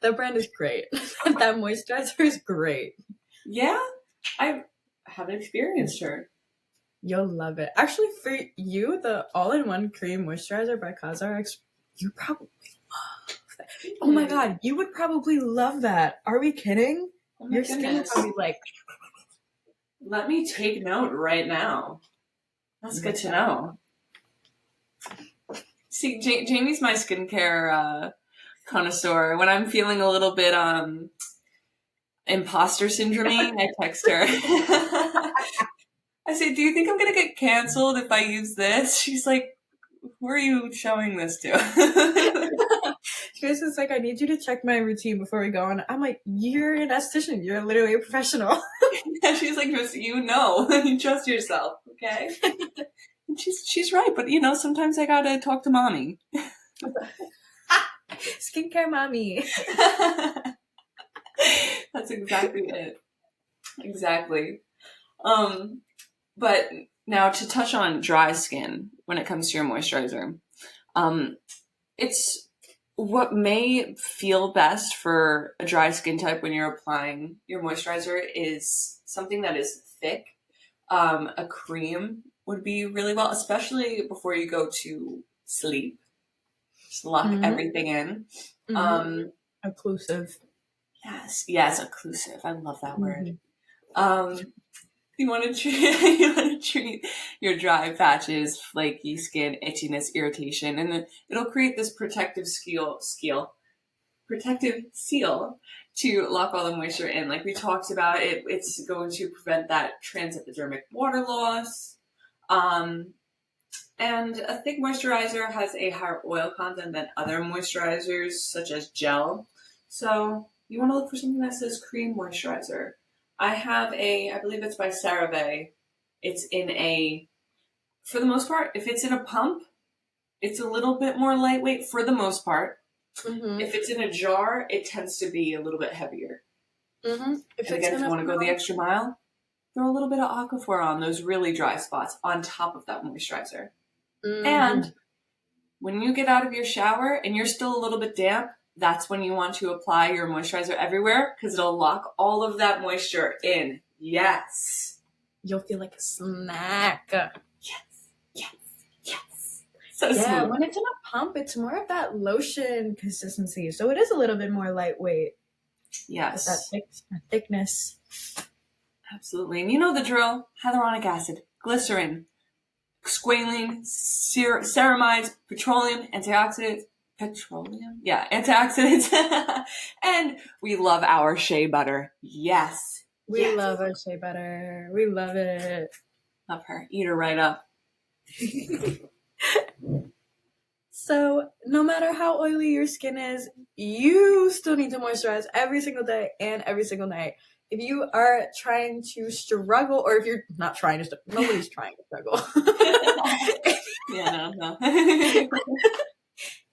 [SPEAKER 2] The brand is great. That moisturizer is great.
[SPEAKER 1] Yeah, I haven't experienced her.
[SPEAKER 2] You'll love it. Actually, for you, the all-in-one cream moisturizer by Cosrx, you probably love that. Oh my god, you would probably love that. Are we kidding?
[SPEAKER 1] Oh
[SPEAKER 2] your skin would probably like.
[SPEAKER 1] Let me take note right now. That's good to know. See, Jamie's my skincare connoisseur. When I'm feeling a little bit imposter syndrome, I text her. I say, do you think I'm going to get canceled if I use this? She's like, who are you showing this to?
[SPEAKER 2] She's just like, I need you to check my routine before we go on. I'm like, you're an esthetician. You're literally a professional.
[SPEAKER 1] She's like, just, you trust yourself, okay? And she's right, but sometimes I gotta talk to mommy.
[SPEAKER 2] Skincare mommy.
[SPEAKER 1] That's exactly it. Exactly. But now to touch on dry skin when it comes to your moisturizer, it's what may feel best for a dry skin type when you're applying your moisturizer is something that is thick. A cream would be really well, especially before you go to sleep. Just lock everything in.
[SPEAKER 2] Occlusive.
[SPEAKER 1] Yes, occlusive. I love that word. You want to treat your dry patches, flaky skin, itchiness, irritation, and then it'll create this protective seal to lock all the moisture in. Like we talked about, it's going to prevent that transepidermic water loss. And a thick moisturizer has a higher oil content than other moisturizers, such as gel. So you want to look for something that says cream moisturizer. I have I believe it's by CeraVe. It's for the most part, if it's in a pump, it's a little bit more lightweight for the most part. If it's in a jar, it tends to be a little bit heavier. And again, if you want to go the extra mile, throw a little bit of Aquaphor on those really dry spots on top of that moisturizer. And when you get out of your shower and you're still a little bit damp, that's when you want to apply your moisturizer everywhere because it'll lock all of that moisture in. Yes.
[SPEAKER 2] You'll feel like a snack.
[SPEAKER 1] Yes. So
[SPEAKER 2] Yeah,
[SPEAKER 1] smooth.
[SPEAKER 2] when it's in a pump, it's more of that lotion consistency. So it is a little bit more lightweight with that
[SPEAKER 1] Yes,
[SPEAKER 2] thickness.
[SPEAKER 1] absolutely. And you know the drill. Hyaluronic acid, glycerin, squalene, ceramides, petroleum, antioxidants. Petroleum? Yeah, antioxidants. And we love our shea butter. Yes.
[SPEAKER 2] We
[SPEAKER 1] Yes.
[SPEAKER 2] love our shea butter. We love it.
[SPEAKER 1] Love her. Eat her right up.
[SPEAKER 2] So, no matter how oily your skin is, you still need to moisturize every single day and every single night. If you are trying to struggle, or if you're not trying to, nobody's trying to struggle.
[SPEAKER 1] Yeah, no.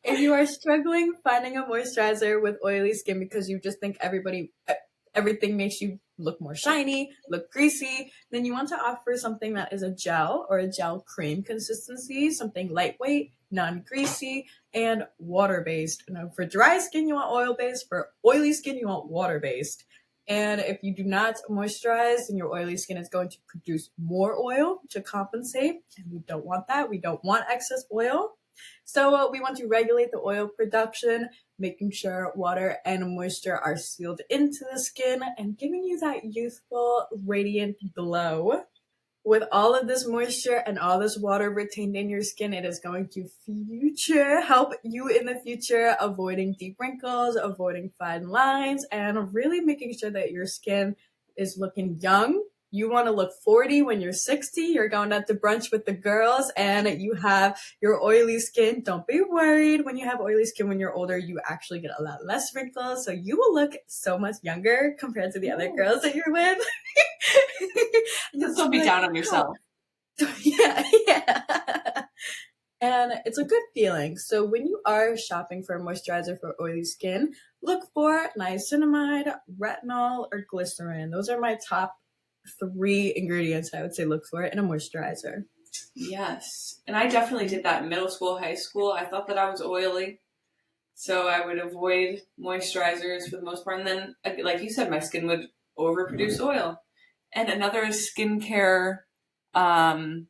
[SPEAKER 2] If you are struggling finding a moisturizer with oily skin because you just think everything makes you look more shiny, look greasy, then you want to offer something that is a gel or a gel cream consistency, something lightweight, non-greasy, and water-based. Now, for dry skin, you want oil-based. For oily skin, you want water-based. And if you do not moisturize, then your oily skin is going to produce more oil to compensate. And we don't want that. We don't want excess oil. So we want to regulate the oil production, making sure water and moisture are sealed into the skin and giving you that youthful, radiant glow. With all of this moisture and all this water retained in your skin, it is going to help you in the future, avoiding deep wrinkles, avoiding fine lines, and really making sure that your skin is looking young. You want to look 40 when you're 60. You're going out to brunch with the girls and you have your oily skin. Don't be worried. When you have oily skin when you're older, you actually get a lot less wrinkles. So you will look so much younger compared to the other girls that you're with.
[SPEAKER 1] Just don't be down on yourself.
[SPEAKER 2] Yeah. And it's a good feeling. So when you are shopping for a moisturizer for oily skin, look for niacinamide, retinol, or glycerin. Those are my top 3 ingredients I would say look for in a moisturizer.
[SPEAKER 1] Yes. And I definitely did that in middle school, high school. I thought that I was oily. So I would avoid moisturizers for the most part. And then, like you said, my skin would overproduce oil. And another skincare, oh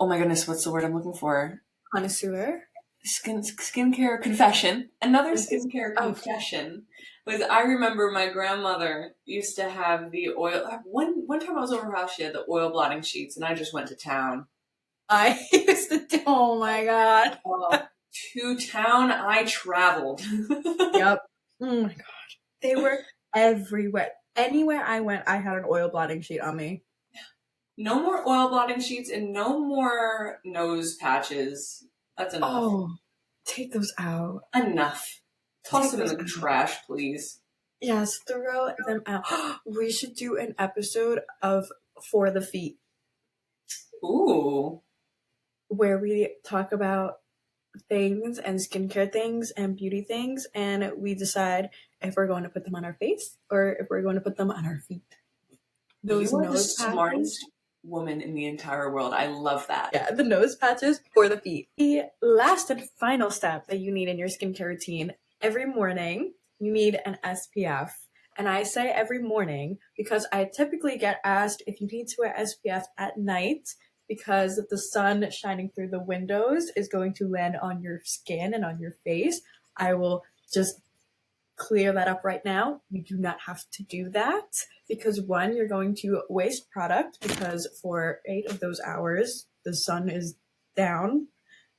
[SPEAKER 1] my goodness, what's the word I'm looking for?
[SPEAKER 2] Connoisseur.
[SPEAKER 1] Skincare confession. Another skincare confession was I remember my grandmother used to have the oil. One time I was over her house, she had the oil blotting sheets, and I just went to town.
[SPEAKER 2] I used to do, oh my God.
[SPEAKER 1] To town I traveled.
[SPEAKER 2] Yep. Oh my God. They were everywhere. Anywhere I went, I had an oil blotting sheet on me.
[SPEAKER 1] No more oil blotting sheets and no more nose patches. That's enough.
[SPEAKER 2] Oh, take those out.
[SPEAKER 1] Enough. Toss them in the trash, please.
[SPEAKER 2] Yes, throw them out. We should do an episode of For the Feet.
[SPEAKER 1] Ooh.
[SPEAKER 2] Where we talk about things and skincare things and beauty things, and we decide if we're going to put them on our face or if we're going to put them on our feet.
[SPEAKER 1] Those are the smartest woman in the entire world. I love that.
[SPEAKER 2] Yeah, the nose patches for the feet. The last and final step that you need in your skincare routine, every morning you need an SPF. And I say every morning because I typically get asked if you need to wear SPF at night because the sun shining through the windows is going to land on your skin and on your face. I will just clear that up right now. You do not have to do that because 1, you're going to waste product because for 8 of those hours, the sun is down.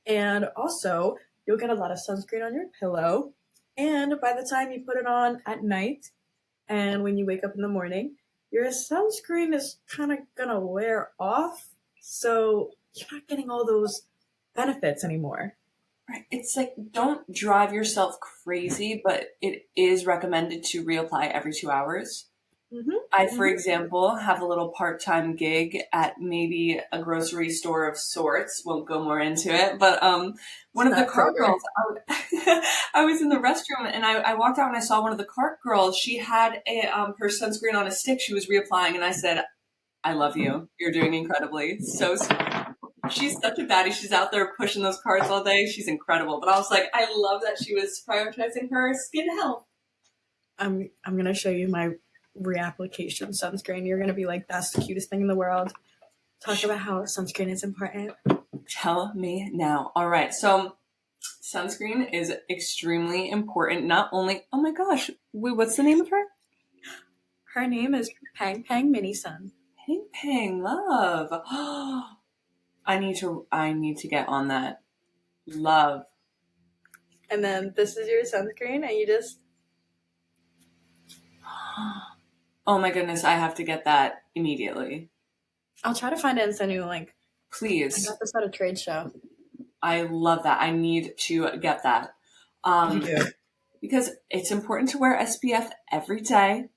[SPEAKER 2] And also, you'll get a lot of sunscreen on your pillow. And by the time you put it on at night and when you wake up in the morning, your sunscreen is kind of going to wear off. So you're not getting all those benefits anymore.
[SPEAKER 1] Right. It's like, don't drive yourself crazy, but it is recommended to reapply every 2 hours.
[SPEAKER 2] Mm-hmm.
[SPEAKER 1] I, for example, have a little part-time gig at maybe a grocery store of sorts. Won't go more into it, but one of the cart girls, I was in the restroom and I walked out and I saw one of the cart girls. She had her sunscreen on a stick. She was reapplying, and I said, "I love you. You're doing incredibly. So sweet." She's such a baddie. She's out there pushing those carts all day. She's incredible. But I was like, I love that she was prioritizing her skin health.
[SPEAKER 2] I'm gonna show you my reapplication sunscreen. You're gonna be like, that's the cutest thing in the world. Talk about how sunscreen is important.
[SPEAKER 1] Tell me now. All right. So sunscreen is extremely important. Not only, oh my gosh, wait, what's the name of her?
[SPEAKER 2] Her name is Pang Pang Mini Sun.
[SPEAKER 1] Ping Pang Love. I need to get on that. Love.
[SPEAKER 2] And then this is your sunscreen, and you just...
[SPEAKER 1] Oh my goodness, I have to get that immediately.
[SPEAKER 2] I'll try to find it and send you a link. I
[SPEAKER 1] Please.
[SPEAKER 2] got this at a trade show.
[SPEAKER 1] I love that. I need to get that.
[SPEAKER 2] You do.
[SPEAKER 1] Because it's important to wear SPF every day.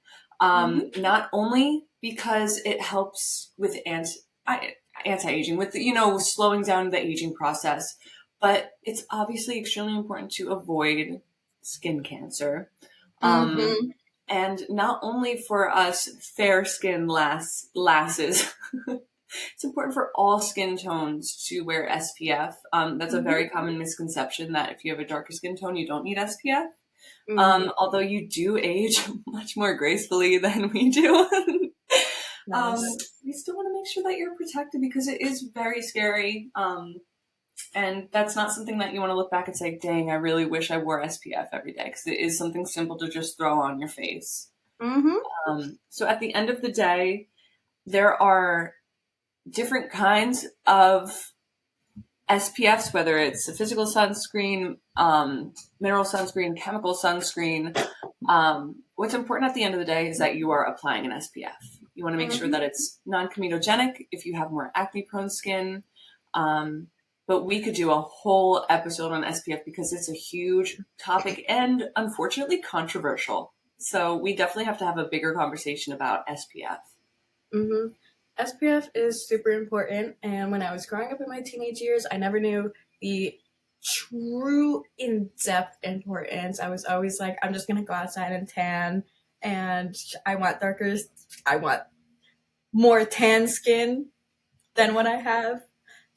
[SPEAKER 1] Not only because it helps with anti-aging, with, slowing down the aging process, but it's obviously extremely important to avoid skin cancer. And not only for us fair-skinned lasses, it's important for all skin tones to wear SPF. That's a very common misconception that if you have a darker skin tone, you don't need SPF. Although you do age much more gracefully than we do. You still want to make sure that you're protected because it is very scary. And that's not something that you want to look back and say, dang, I really wish I wore SPF every day, because it is something simple to just throw on your face. So at the end of the day, there are different kinds of SPFs, whether it's a physical sunscreen, mineral sunscreen, chemical sunscreen. What's important at the end of the day is that you are applying an SPF. You want to make sure that it's non-comedogenic if you have more acne-prone skin. But we could do a whole episode on SPF because it's a huge topic and unfortunately controversial. So we definitely have to have a bigger conversation about SPF.
[SPEAKER 2] SPF is super important, and when I was growing up in my teenage years, I never knew the true in-depth importance. I was always like, I'm just gonna go outside and tan, and I want more tan skin than what I have.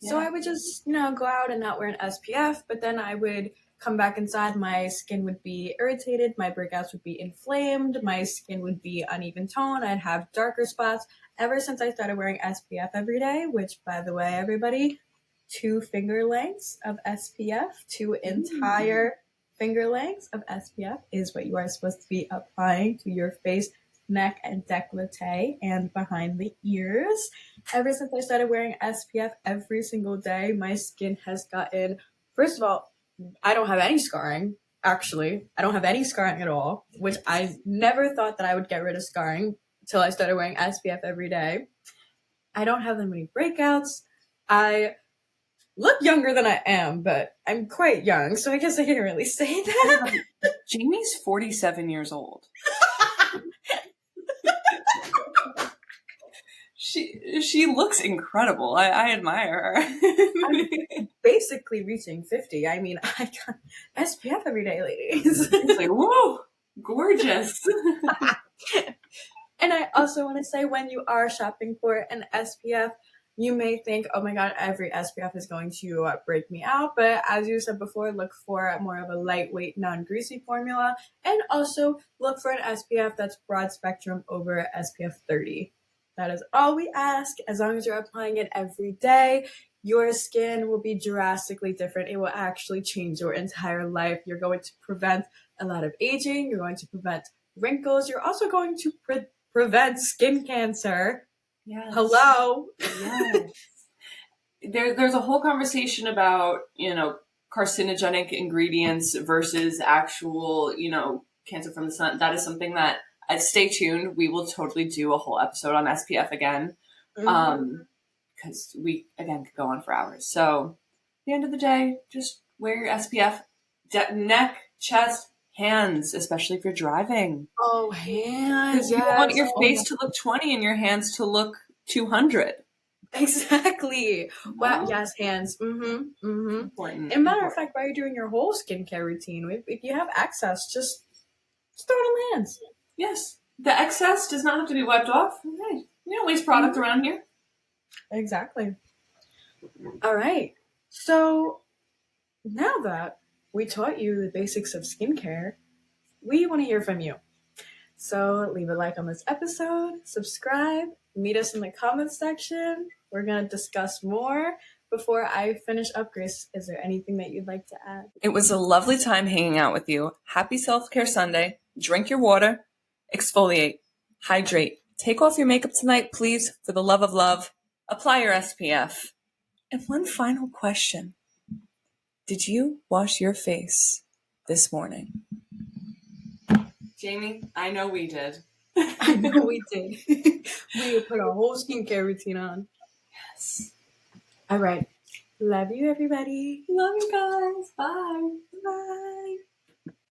[SPEAKER 2] So I would just, go out and not wear an SPF, but then I would come back inside, my skin would be irritated, my breakouts would be inflamed, my skin would be uneven tone, I'd have darker spots. Ever since I started wearing SPF every day, which, by the way, everybody, 2 finger lengths of SPF, 2 entire finger lengths of SPF is what you are supposed to be applying to your face, neck, and décolleté, and behind the ears. Ever since I started wearing SPF every single day, my skin has gotten, first of all, I don't have any scarring. Actually, I don't have any scarring at all, which I never thought that I would get rid of scarring until I started wearing SPF every day. I don't have that many breakouts. I look younger than I am, but I'm quite young, so I guess I can't really say that.
[SPEAKER 1] Jamie's 47 years old. She looks incredible. I admire her.
[SPEAKER 2] I'm basically reaching 50. I mean, I got SPF every day, ladies.
[SPEAKER 1] It's like, whoa, gorgeous.
[SPEAKER 2] And I also want to say, when you are shopping for an SPF, you may think, oh my god, every SPF is going to break me out. But as you said before, look for more of a lightweight, non-greasy formula. And also look for an SPF that's broad spectrum over SPF 30. That is all we ask. As long as you're applying it every day, your skin will be drastically different. It will actually change your entire life. You're going to prevent a lot of aging. You're going to prevent wrinkles. You're also going to prevent skin cancer.
[SPEAKER 1] Yes.
[SPEAKER 2] Hello.
[SPEAKER 1] Yes. There's a whole conversation about, carcinogenic ingredients versus actual, cancer from the sun. That is something that, stay tuned. We will totally do a whole episode on SPF again. Because we, again, could go on for hours. So at the end of the day, just wear your SPF, neck, chest, hands, especially if you're driving.
[SPEAKER 2] Oh, hands.
[SPEAKER 1] Because you want your face to look 20 and your hands to look 200.
[SPEAKER 2] Exactly. Wow. Yes, hands.
[SPEAKER 1] Important.
[SPEAKER 2] And matter of fact, while you're doing your whole skincare routine, if you have access, just throw it on hands.
[SPEAKER 1] Yes. The excess does not have to be wiped off. Okay. You don't waste product around here.
[SPEAKER 2] Exactly. All right. So now that we taught you the basics of skincare, we want to hear from you. So leave a like on this episode, subscribe, meet us in the comments section. We're going to discuss more. before I finish up, Grace, is there anything that you'd like to add?
[SPEAKER 1] It was a lovely time hanging out with you. Happy Self-Care Sunday. Drink your water. Exfoliate. Hydrate. Take off your makeup tonight, please, for the love of love. Apply your SPF. And one final question. Did you wash your face this morning? Jamie, I know we did.
[SPEAKER 2] I know we did. We put a whole skincare routine on.
[SPEAKER 1] Yes.
[SPEAKER 2] All right. Love you, everybody.
[SPEAKER 1] Love you guys. Bye.
[SPEAKER 2] Bye.